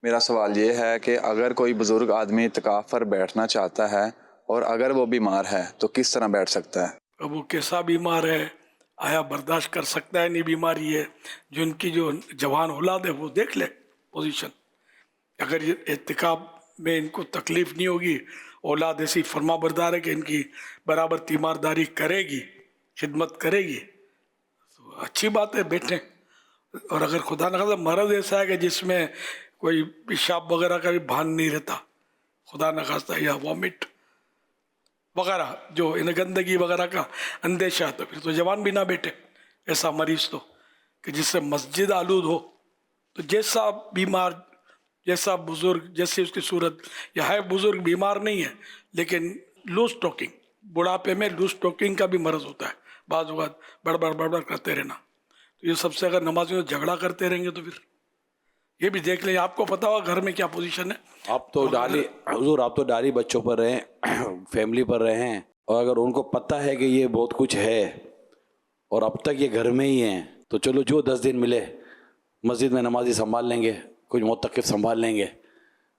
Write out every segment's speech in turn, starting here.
میرا سوال یہ ہے کہ اگر کوئی بزرگ آدمی اعتکاف پر بیٹھنا چاہتا ہے اور اگر وہ بیمار ہے تو کس طرح بیٹھ سکتا ہے؟ اب وہ کیسا بیمار ہے، آیا برداشت کر سکتا ہے، نہیں بیماری ہے، جو ان کی جو جوان اولاد ہے وہ دیکھ لے پوزیشن. اگر یہ اعتکاف میں ان کو تکلیف نہیں ہوگی، اولاد ایسی فرما بردار ہے کہ ان کی برابر تیمارداری کرے گی، خدمت کرے گی، تو اچھی بات ہے، بیٹھیں. اور اگر خدا نخواستہ مرض ایسا ہے کہ جس میں کوئی پیشاب وغیرہ کا بھی بھان نہیں رہتا، خدا نخواستہ، یا وامٹ وغیرہ جو ان گندگی وغیرہ کا اندیشہ ہے، تو پھر تو جوان بھی نہ بیٹھے. ایسا مریض تو کہ جس سے مسجد آلود ہو، تو جیسا بیمار، جیسا بزرگ، جیسی اس کی صورت، یہ ہے بزرگ بیمار نہیں ہے لیکن لوز ٹاکنگ، بڑھاپے میں لوز ٹاکنگ کا بھی مرض ہوتا ہے، بعض اوقات بڑبڑ بڑبڑ کرتے رہنا. تو یہ سب سے اگر نمازیوں سے جھگڑا کرتے رہیں گے تو پھر یہ بھی دیکھ لیں. آپ کو پتا ہوگا گھر میں کیا پوزیشن ہے. آپ تو ڈالی حضور، آپ تو ڈالی بچوں پر رہے ہیں، فیملی پر رہے ہیں، اور اگر ان کو پتہ ہے کہ یہ بہت کچھ ہے اور اب تک یہ گھر میں ہی ہیں، تو چلو جو 10 دن ملے مسجد میں نمازی سنبھال لیں گے، کچھ معتکف سنبھال لیں گے.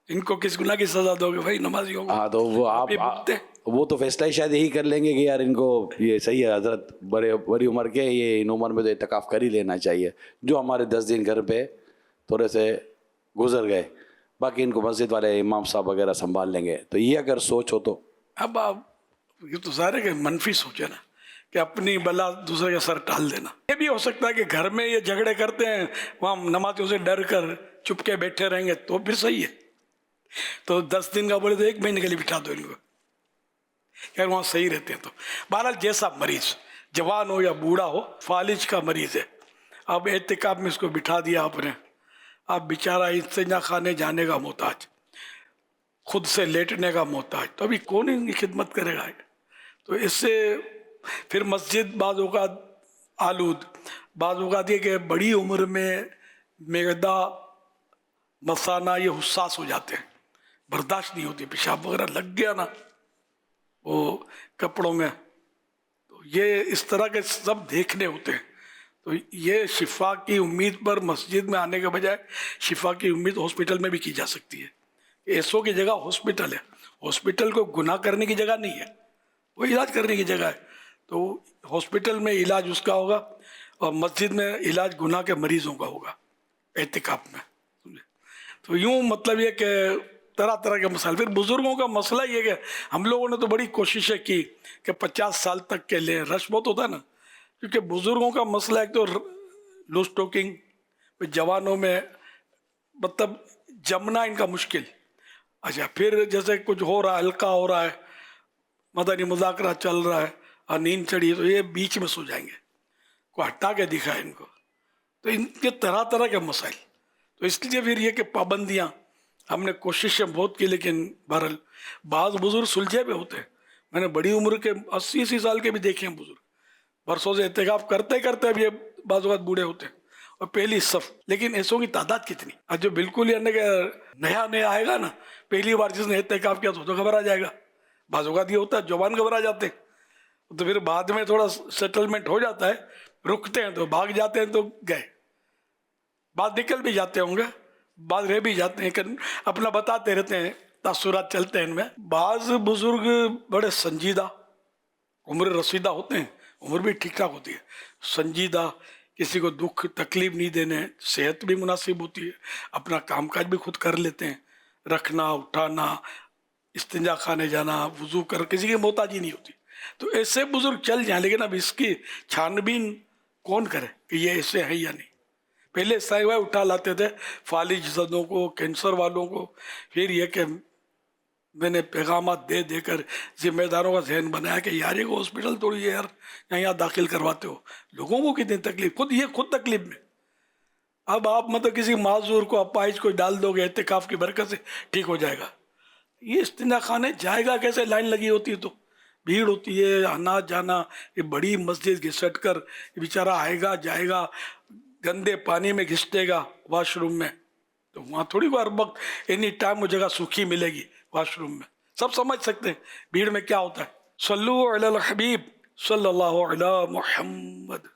ان کو کس گناہ کی سزا دو گے بھائی نمازیوں کو؟ ہاں تو وہ آپ ہی بھگتے. وہ تو فیصلہ ہی شاید یہی کر لیں گے کہ یار ان کو یہ صحیح ہے حضرت، بڑی عمر کے، یہ ان عمر میں تو اعتکاف کر ہی لینا چاہیے. جو ہمارے 10 دن گھر پہ تھوڑے سے گزر گئے، باقی ان کو مسجد والے امام صاحب وغیرہ سنبھال لیں گے. تو یہ اگر سوچ ہو تو اب آپ یہ تو ظاہر ہے کہ منفی سوچے نا، کہ اپنی بلا دوسرے کے سر ٹال دینا. یہ بھی ہو سکتا ہے کہ گھر میں یہ جھگڑے کرتے ہیں، وہاں نمازیوں سے ڈر کر چپ کے بیٹھے رہیں گے تو پھر صحیح ہے. تو 10 دن کا بولے تو 1 مہینے کے لیے بٹھا دو ان کو، کہ وہاں صحیح رہتے ہیں. تو بہرحال جیسا مریض، جوان ہو یا بوڑھا ہو، فالج کا مریض ہے، اب اعتکاف میں اس کو بٹھا دیا آپ نے، اب بیچارہ استنجا خانے جانے کا محتاج، خود سے لیٹنے کا محتاج، تو ابھی کون ان کی خدمت کرے گا؟ تو اس سے پھر مسجد بعض اوقات آلود، بعض اوقات یہ کہ بڑی عمر میں معدہ مثانہ یہ حساس ہو جاتے ہیں، برداشت نہیں ہوتی، پیشاب وغیرہ لگ گیا نا وہ کپڑوں میں، تو یہ اس طرح کے سب دیکھنے ہوتے ہیں. تو یہ شفا کی امید پر مسجد میں آنے کے بجائے شفا کی امید ہاسپٹل میں بھی کی جا سکتی ہے. ایسو کی جگہ ہاسپٹل ہے، ہاسپٹل کو گناہ کرنے کی جگہ نہیں ہے، وہ علاج کرنے کی جگہ ہے. تو ہاسپٹل میں علاج اس کا ہوگا اور مسجد میں علاج گناہ کے مریضوں کا ہوگا اعتکاف میں. تو یوں مطلب یہ کہ طرح طرح کے مسائل. پھر بزرگوں کا مسئلہ یہ کہ ہم لوگوں نے تو بڑی کوششیں کی کہ 50 سال تک کے لیں، رش بہت ہوتا ہے نا، کیونکہ بزرگوں کا مسئلہ ایک تو لوز ٹاکنگ، جوانوں میں مطلب جمنا ان کا مشکل. اچھا پھر جیسے کچھ ہو رہا ہے، ہلکا ہو رہا ہے، مدنی مذاکرہ چل رہا ہے اور نیند چڑھی تو یہ بیچ میں سو جائیں گے، کو ہٹا کے دکھائے ان کو. تو ان کے طرح طرح کے مسائل. تو اس لیے پھر یہ کہ پابندیاں ہم نے کوششیں بہت کی، لیکن بہرحال بعض بزرگ سلجھے بھی ہوتے ہیں. میں نے بڑی عمر کے 80 سال کے بھی دیکھے ہیں بزرگ، برسوں سے اعتکاف کرتے کرتے اب یہ بعض اوقات بوڑھے ہوتے ہیں اور پہلی صف. لیکن ایسوں کی تعداد کتنی؟ اور جو بالکل یعنی کہ نیا آئے گا نا، پہلی بار جس نے اعتکاف کیا تو گھبرا جائے گا. بعض اوقات یہ ہوتا ہے جوان گھبرا جاتے ہیں، تو پھر بعد میں تھوڑا سیٹلمنٹ ہو جاتا ہے، رکتے ہیں تو بھاگ جاتے ہیں تو گئے، بعض نکل بھی جاتے ہوں گے، بعض رہ بھی جاتے ہیں، اپنا بتاتے رہتے ہیں، تاثرات چلتے ہیں ان میں. بعض بزرگ بڑے سنجیدہ، عمر رسیدہ ہوتے ہیں، عمر بھی ٹھیک ٹھاک ہوتی ہے، سنجیدہ، کسی کو دکھ تکلیف نہیں دینے، صحت بھی مناسب ہوتی ہے، اپنا کام کاج بھی خود کر لیتے ہیں، رکھنا اٹھانا، استنجا خانے جانا، وضو کر، کسی کی محتاجی نہیں ہوتی. تو ایسے بزرگ چل جائیں، لیکن اب اس کی چھان بین کون کرے کہ یہ ایسے ہے یا نہیں؟ پہلے سائے اٹھا لاتے تھے فالج زدوں کو، کینسر والوں کو. پھر یہ کہ میں نے پیغامات دے دے کر ذمہ داروں کا ذہن بنایا کہ یار یہ ہاسپٹل توڑی ہے یار، یہاں داخل کرواتے ہو، لوگوں کو کتنی تکلیف، خود تکلیف میں. اب آپ مطلب کسی معذور کو، اپائج کو ڈال دو گے، اعتکاف کی برکت سے ٹھیک ہو جائے گا. یہ استنجا خانے جائے گا کیسے؟ لائن لگی ہوتی ہے تو بھیڑ ہوتی ہے، آنا جانا، یہ بڑی مسجد گھسٹ کر بیچارہ آئے گا جائے گا، گندے پانی میں گھسٹے گا واش روم میں، تو وہاں تھوڑی کو ہر وقت اینی ٹائم وہ جگہ سوکھی ملے گی واش روم میں. سب سمجھ سکتے ہیں بھیڑ میں کیا ہوتا ہے. صلو علی الحبیب صلی اللہ علی محمد.